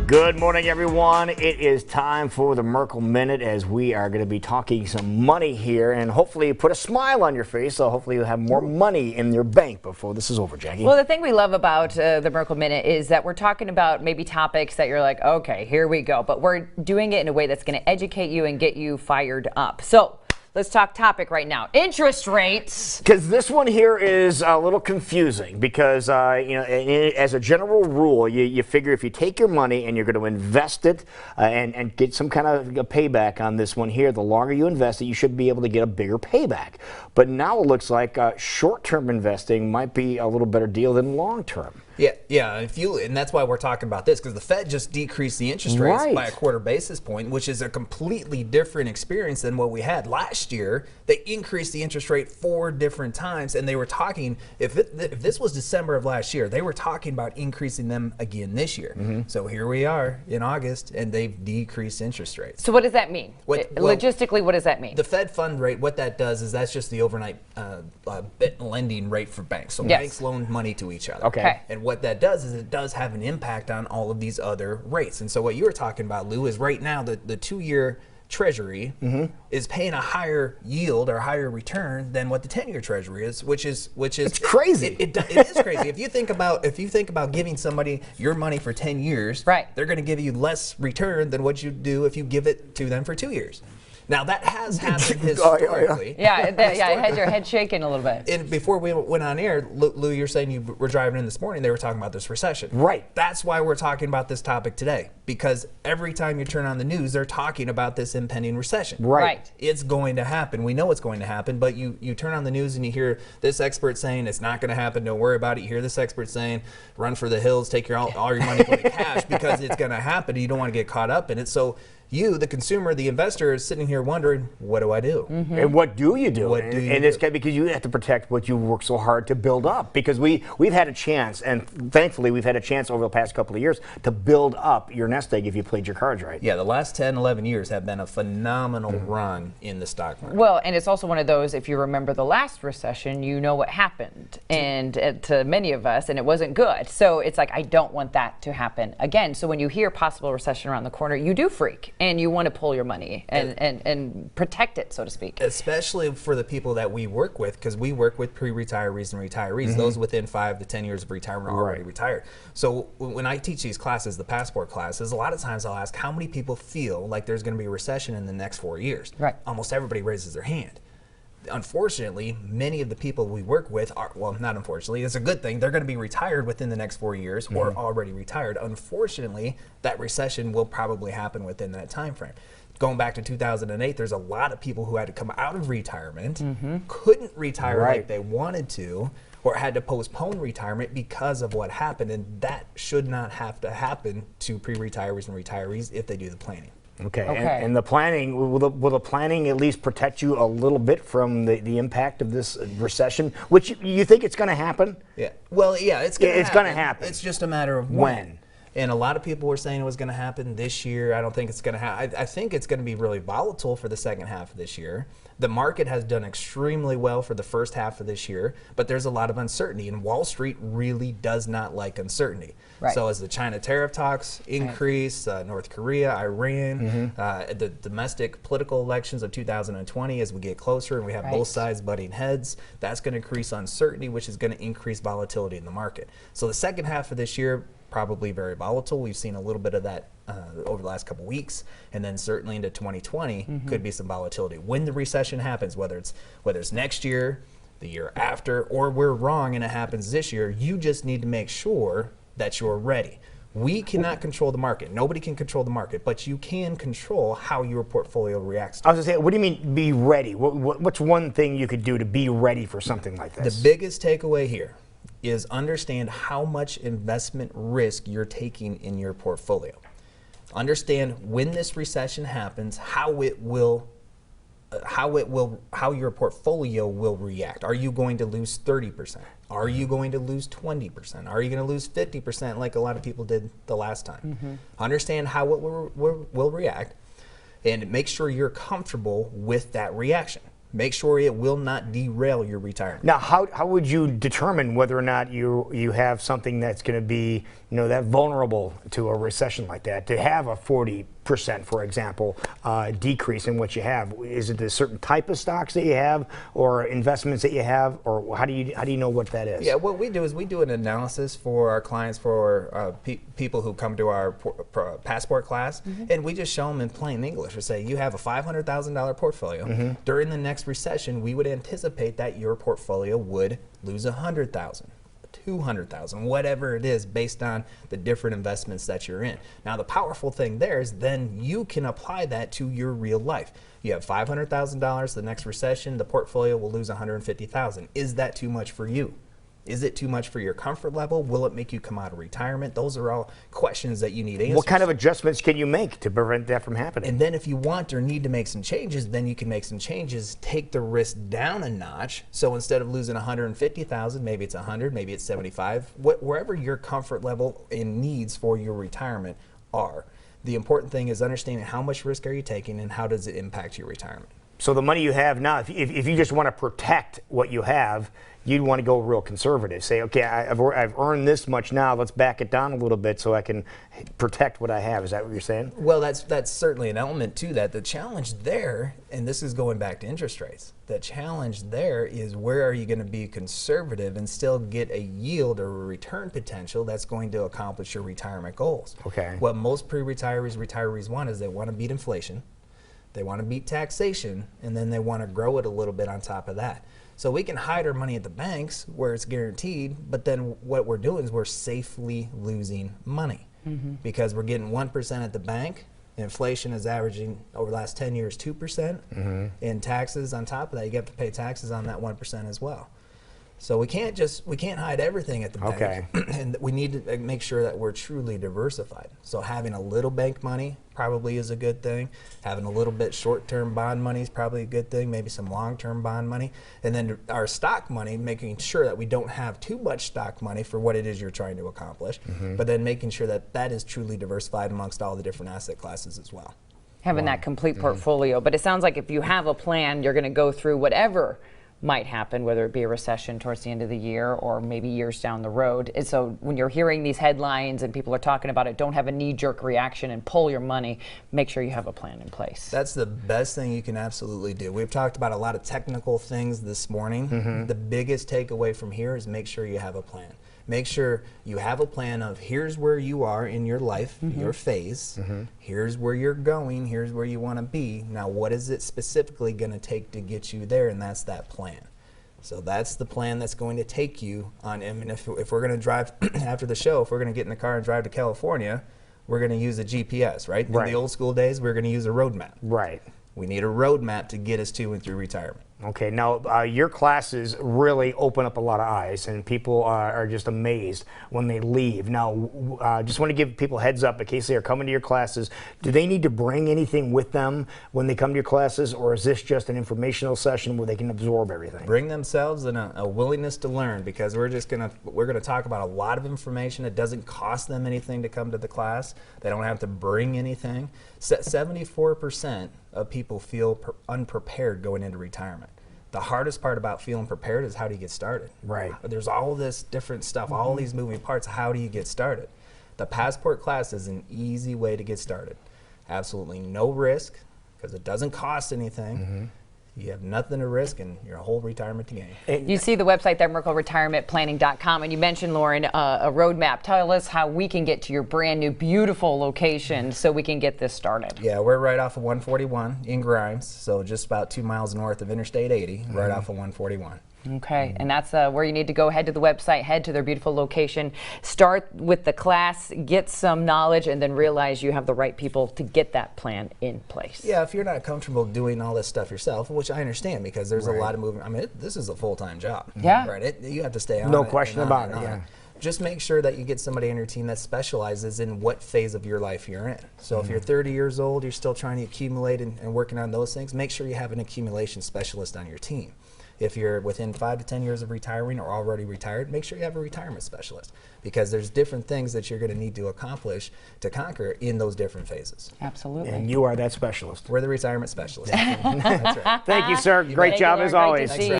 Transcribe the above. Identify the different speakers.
Speaker 1: Good morning, everyone. It is time for the Merkle Minute as we are going to be talking some money here and hopefully put a smile on your face. So hopefully you'll have more money in your bank before this is over, Jackie.
Speaker 2: Well, the thing we love about the Merkle Minute is that we're talking about maybe topics that you're like, okay, here we go. But we're doing it in a way that's going to educate you and get you fired up. So let's talk topic right now. Interest rates.
Speaker 1: Because this one here is a little confusing because, as a general rule, you figure if you take your money and you're going to invest it and get some kind of a payback on this one here, the longer you invest it, you should be able to get a bigger payback. But now it looks like short-term investing might be a little better deal than long-term.
Speaker 3: Yeah. And that's why we're talking about this, because the Fed just decreased the interest rates by a quarter basis point, which is a completely different experience than what we had last year. They increased the interest rate 4 different times, and they were talking, if this was December of last year, they were talking about increasing them again this year. So here we are in August, and they've decreased interest rates.
Speaker 2: So what does that mean? Logistically, what does that mean?
Speaker 3: The Fed fund rate, what that does is that's just the overnight lending rate for banks. So
Speaker 2: Yes.
Speaker 3: banks loan money to each other.
Speaker 1: Okay.
Speaker 3: And what that does is it does have an impact on all of these other rates. And so what you were talking about, Lou, is right now the 2-year Treasury is paying a higher yield or higher return than what the 10-year Treasury is, which is
Speaker 1: It's crazy.
Speaker 3: It is crazy. If you think about giving somebody your money for 10 years,
Speaker 2: right,
Speaker 3: they're going to give you less return than what you do if you give it to them for 2 years. Now that has happened historically.
Speaker 2: Yeah, it had your head shaking a little bit.
Speaker 3: And before we went on air, Lou, you're saying you were driving in this morning, they were talking about this recession.
Speaker 1: Right.
Speaker 3: That's why we're talking about this topic today, because every time you turn on the news, they're talking about this impending recession.
Speaker 1: Right.
Speaker 3: It's going to happen. We know it's going to happen, but you turn on the news and you hear this expert saying it's not going to happen, don't worry about it. You hear this expert saying run for the hills, take all your money, put it in cash, because it's going to happen and you don't want to get caught up in it. So you, the consumer, the investor, is sitting here wondering, what do I do?
Speaker 1: And what do you do?
Speaker 3: What do you
Speaker 1: and
Speaker 3: do?
Speaker 1: It's because you have to protect what you work so hard to build up. Because we've had a chance, and thankfully we've had a chance over the past couple of years to build up your nest egg if you played your cards right.
Speaker 3: Yeah, the last 10, 11 years have been a phenomenal run in the stock market.
Speaker 2: Well, and it's also one of those, if you remember the last recession, you know what happened, and to many of us, and it wasn't good. So it's like, I don't want that to happen again. So when you hear possible recession around the corner, you do freak, and you want to pull your money and protect it, so to speak.
Speaker 3: Especially for the people that we work with, because we work with pre-retirees and retirees. Those within 5 to 10 years of retirement are already retired. So when I teach these classes, the passport classes, a lot of times I'll ask how many people feel like there's going to be a recession in the next 4 years.
Speaker 2: Right.
Speaker 3: Almost everybody raises their hand. Unfortunately, many of the people we work with are, well, not unfortunately, it's a good thing, they're going to be retired within the next 4 years or already retired. Unfortunately, that recession will probably happen within that time frame. Going back to 2008, there's a lot of people who had to come out of retirement, couldn't retire like they wanted to, or had to postpone retirement because of what happened, and that should not have to happen to pre-retirees and retirees if they do the planning.
Speaker 1: Okay. And the planning, will the planning at least protect you a little bit from the impact of this recession, which you think it's going to happen?
Speaker 3: Yeah. Well, yeah, it's going
Speaker 1: to happen.
Speaker 3: It's just a matter of when. And a lot of people were saying it was going to happen this year. I don't think it's going to happen. I think it's going to be really volatile for the second half of this year. The market has done extremely well for the first half of this year, but there's a lot of uncertainty, and Wall Street really does not like uncertainty.
Speaker 2: Right.
Speaker 3: So as the China tariff talks increase, North Korea, Iran, the domestic political elections of 2020, as we get closer and we have both sides butting heads, that's going to increase uncertainty, which is going to increase volatility in the market. So the second half of this year, probably very volatile. We've seen a little bit of that over the last couple weeks, and then certainly into 2020 could be some volatility. When the recession happens, whether it's next year, the year after, or we're wrong and it happens this year, you just need to make sure that you're ready. We cannot control the market. Nobody can control the market, but you can control how your portfolio reacts to it.
Speaker 1: I was going to say, what do you mean be ready? What's one thing you could do to be ready for something like this?
Speaker 3: The biggest takeaway here is understand how much investment risk you're taking in your portfolio. Understand when this recession happens, how your portfolio will react. Are you going to lose 30%? Are you going to lose 20%? Are you going to lose 50% like a lot of people did the last time? Understand how it will react, and make sure you're comfortable with that reaction. Make sure it will not derail your retirement.
Speaker 1: Now, how would you determine whether or not you have something that's going to be, that vulnerable to a recession like that? To have a 40%, for example, decrease in what you have, is it a certain type of stocks that you have, or investments that you have, or how do you know what that is?
Speaker 3: Yeah, what we do is we do an analysis for our clients, for people who come to our passport class, and we just show them in plain English. We say you have a $500,000 portfolio. During the next recession, we would anticipate that your portfolio would lose $100,000. 200,000, whatever it is, based on the different investments that you're in. Now, the powerful thing there is then you can apply that to your real life. You have $500,000, the next recession, the portfolio will lose $150,000. Is that too much for you? Is it too much for your comfort level? Will it make you come out of retirement? Those are all questions that you need answers.
Speaker 1: What kind of adjustments can you make to prevent that from happening?
Speaker 3: And then if you want or need to make some changes, then you can make some changes, take the risk down a notch. So instead of losing 150,000, maybe it's 100, maybe it's 75, wherever your comfort level and needs for your retirement are. The important thing is understanding how much risk are you taking and how does it impact your retirement.
Speaker 1: So the money you have now, if you just want to protect what you have, you'd want to go real conservative. Say, okay, I've earned this much now. Let's back it down a little bit so I can protect what I have. Is that what you're saying?
Speaker 3: Well, that's certainly an element to that. The challenge there, and this is going back to interest rates, the challenge there is where are you going to be conservative and still get a yield or a return potential that's going to accomplish your retirement goals.
Speaker 1: Okay.
Speaker 3: What most retirees want is they want to beat inflation, they want to beat taxation, and then they want to grow it a little bit on top of that. So we can hide our money at the banks where it's guaranteed, but then what we're doing is we're safely losing money because we're getting 1% at the bank. Inflation is averaging over the last 10 years 2%. And taxes on top of that, you have to pay taxes on that 1% as well. So we can't hide everything at the bank.
Speaker 1: Okay.
Speaker 3: And we need to make sure that we're truly diversified. So having a little bank money probably is a good thing. Having a little bit short-term bond money is probably a good thing, maybe some long-term bond money. And then our stock money, making sure that we don't have too much stock money for what it is you're trying to accomplish, but then making sure that that is truly diversified amongst all the different asset classes as well.
Speaker 2: Having that complete portfolio. But it sounds like if you have a plan, you're going to go through whatever might happen, whether it be a recession towards the end of the year or maybe years down the road. And so when you're hearing these headlines and people are talking about it, don't have a knee-jerk reaction and pull your money. Make sure you have a plan in place.
Speaker 3: That's the best thing you can absolutely do. We've talked about a lot of technical things this morning. The biggest takeaway from here is make sure you have a plan. Make sure you have a plan of here's where you are in your life, your phase, here's where you're going, here's where you want to be. Now, what is it specifically going to take to get you there? And that's that plan. So that's the plan that's going to take you on. I mean, if we're going to drive after the show, if we're going to get in the car and drive to California, we're going to use a GPS, right? In the old school days, we're going to use a road map.
Speaker 1: Right.
Speaker 3: We need a road map to get us to and through retirement.
Speaker 1: Okay, now your classes really open up a lot of eyes, and people are just amazed when they leave. Now, just want to give people a heads up in case they are coming to your classes. Do they need to bring anything with them when they come to your classes, or is this just an informational session where they can absorb everything?
Speaker 3: Bring themselves and a willingness to learn, because we're gonna talk about a lot of information. It doesn't cost them anything to come to the class. They don't have to bring anything. 74% of people feel unprepared going into retirement. The hardest part about feeling prepared is how do you get started?
Speaker 1: Right.
Speaker 3: There's all this different stuff, all these moving parts. How do you get started? The Passport class is an easy way to get started. Absolutely no risk, because it doesn't cost anything. You have nothing to risk, and your whole retirement to gain.
Speaker 2: You see the website there, merkleretirementplanning.com, and you mentioned, Lauren, a roadmap. Tell us how we can get to your brand new, beautiful location so we can get this started.
Speaker 3: Yeah, we're right off of 141 in Grimes, so just about 2 miles north of Interstate 80, right off of 141.
Speaker 2: Okay, and that's where you need to go. Head to the website, head to their beautiful location, start with the class, get some knowledge, and then realize you have the right people to get that plan in place.
Speaker 3: Yeah, if you're not comfortable doing all this stuff yourself, which I understand, because there's a lot of movement. I mean, this is a full-time job.
Speaker 2: Yeah.
Speaker 3: Right? You have to stay on it.
Speaker 1: No question about it, yeah.
Speaker 3: Just make sure that you get somebody on your team that specializes in what phase of your life you're in. So if you're 30 years old, you're still trying to accumulate and working on those things, make sure you have an accumulation specialist on your team. If you're within 5 to 10 years of retiring or already retired, make sure you have a retirement specialist, because there's different things that you're going to need to accomplish to conquer in those different phases.
Speaker 2: Absolutely.
Speaker 1: And you are that specialist.
Speaker 3: We're the retirement specialists. That's right.
Speaker 1: Thank you, sir. Great job as
Speaker 2: Great to
Speaker 1: always.
Speaker 2: see you.